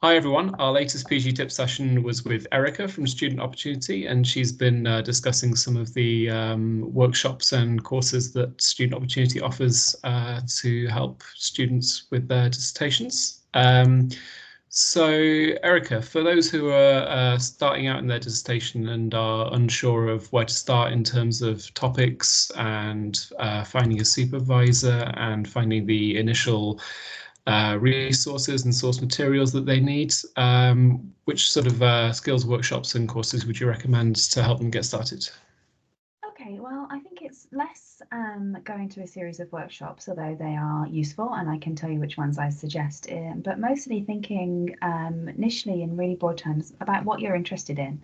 Hi everyone, our latest PG Tip session was with Erica from Student Opportunity, and she's been discussing some of the workshops and courses that Student Opportunity offers to help students with their dissertations. So Erica, for those who are starting out in their dissertation and are unsure of where to start in terms of topics and finding a supervisor and finding the initial resources and source materials that they need. Which sort of skills workshops and courses would you recommend to help them get started? Okay, well, I think it's less going to a series of workshops, although they are useful, and I can tell you which ones I suggest, but mostly thinking initially in really broad terms about what you're interested in.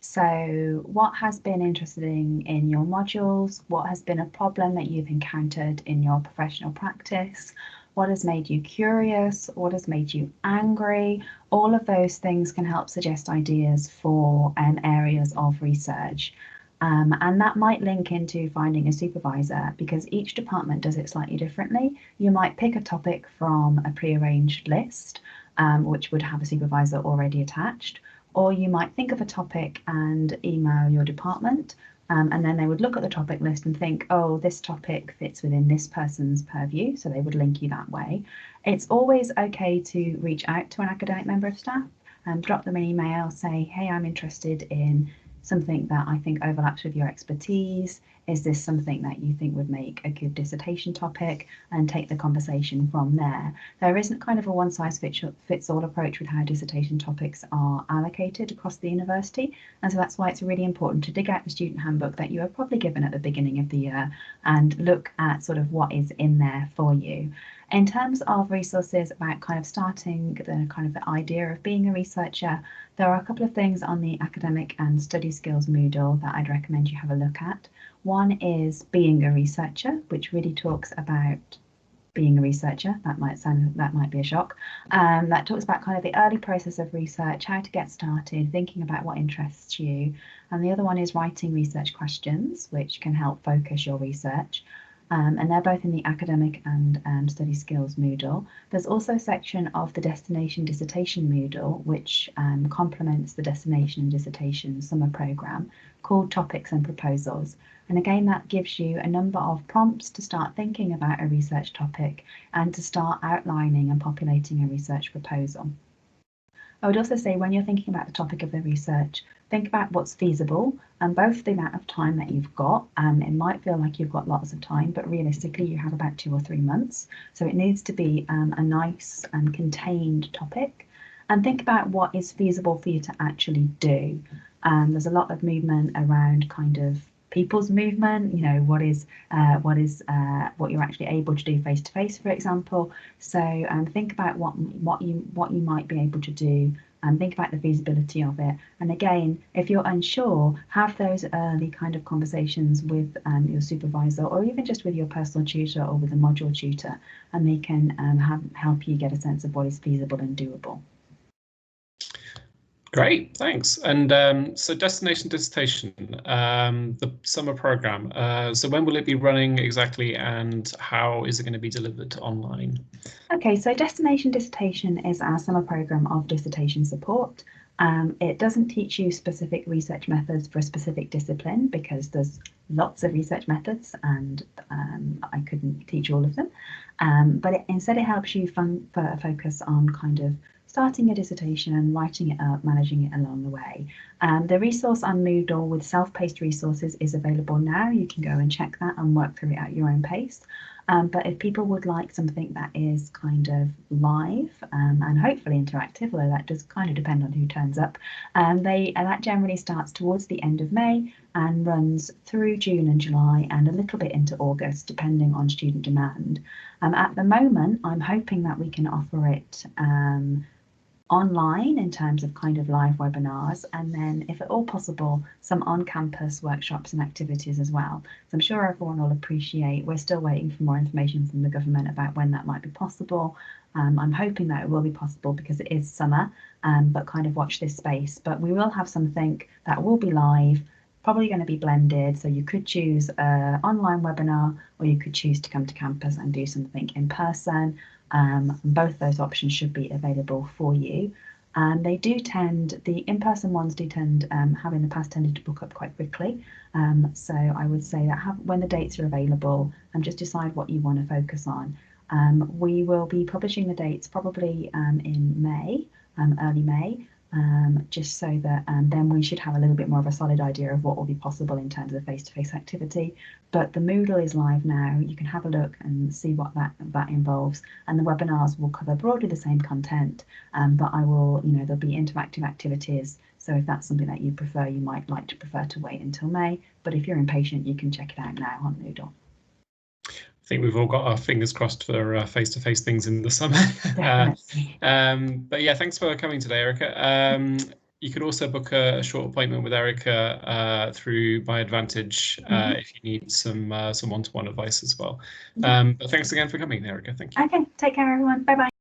So, what has been interesting in your modules? What has been a problem that you've encountered in your professional practice? What has made you curious? What has made you angry? All of those things can help suggest ideas for areas of research. And that might link into finding a supervisor because each department does it slightly differently. You might pick a topic from a prearranged list, which would have a supervisor already attached, or you might think of a topic and email your department, and then they would look at the topic list and think, oh, this topic fits within this person's purview, so they would link you that way. It's always okay to reach out to an academic member of staff and drop them an email, say, hey, I'm interested in something that I think overlaps with your expertise. Is this something that you think would make a good dissertation topic? And take the conversation from there. There isn't kind of a one size fits all approach with how dissertation topics are allocated across the university. And so that's why it's really important to dig out the student handbook that you are probably given at the beginning of the year and look at sort of what is in there for you. In terms of resources about kind of starting the kind of the idea of being a researcher, there are a couple of things on the academic and study skills Moodle that I'd recommend you have a look at. One is Being a Researcher, which really talks about being a researcher. That might be a shock. That talks about kind of the early process of research, how to get started, thinking about what interests you. And the other one is Writing Research Questions, which can help focus your research. And they're both in the academic and study skills Moodle. There's also a section of the Destination Dissertation Moodle, which complements the Destination and Dissertation summer programme called Topics and Proposals. And again, that gives you a number of prompts to start thinking about a research topic and to start outlining and populating a research proposal. I would also say when you're thinking about the topic of the research, think about what's feasible and both the amount of time that you've got. It might feel like you've got lots of time, but realistically you have about 2 or 3 months. So it needs to be a nice and contained topic. And think about what is feasible for you to actually do. There's a lot of movement around kind of people's movement, you know, what you're actually able to do face to face, for example. So think about what you might be able to do and think about the feasibility of it. And again, if you're unsure, have those early kind of conversations with your supervisor or even just with your personal tutor or with a module tutor, and they can help you get a sense of what is feasible and doable. Great, thanks. And so Destination Dissertation, the summer program. So when will it be running exactly and how is it going to be delivered online? Okay, so Destination Dissertation is our summer program of dissertation support. It doesn't teach you specific research methods for a specific discipline because there's lots of research methods and I couldn't teach all of them. But instead it helps you focus on kind of starting a dissertation and writing it up, managing it along the way. The resource on Moodle with self-paced resources is available now. You can go and check that and work through it at your own pace. But if people would like something that is kind of live and hopefully interactive, although that does kind of depend on who turns up, that generally starts towards the end of May and runs through June and July and a little bit into August, depending on student demand. At the moment, I'm hoping that we can offer it online in terms of kind of live webinars, and then if at all possible some on-campus workshops and activities as well. So I'm sure everyone will appreciate we're still waiting for more information from the government about when that might be possible. I'm hoping that it will be possible because it is summer, but kind of watch this space. But we will have something that will be live, probably going to be blended, so you could choose an online webinar or you could choose to come to campus and do something in person. Both those options should be available for you. They do tend, the in-person ones do tend, have in the past tended to book up quite quickly. So I would say that when the dates are available, just decide what you want to focus on. We will be publishing the dates probably in May, early May, just so that then we should have a little bit more of a solid idea of what will be possible in terms of face-to-face activity. But the Moodle is live now. You can have a look and see what that involves, and the webinars will cover broadly the same content, but I will, there'll be interactive activities. So if that's something that you prefer, you might prefer to wait until May, but if you're impatient, you can check it out now on Moodle. I think we've all got our fingers crossed for face-to-face things in the summer. Definitely. But yeah, thanks for coming today, Erica. You could also book a short appointment with Erica through MyAdvantage if you need some one-to-one advice as well. But thanks again for coming, Erica. Thank you. Okay, take care, everyone. Bye-bye.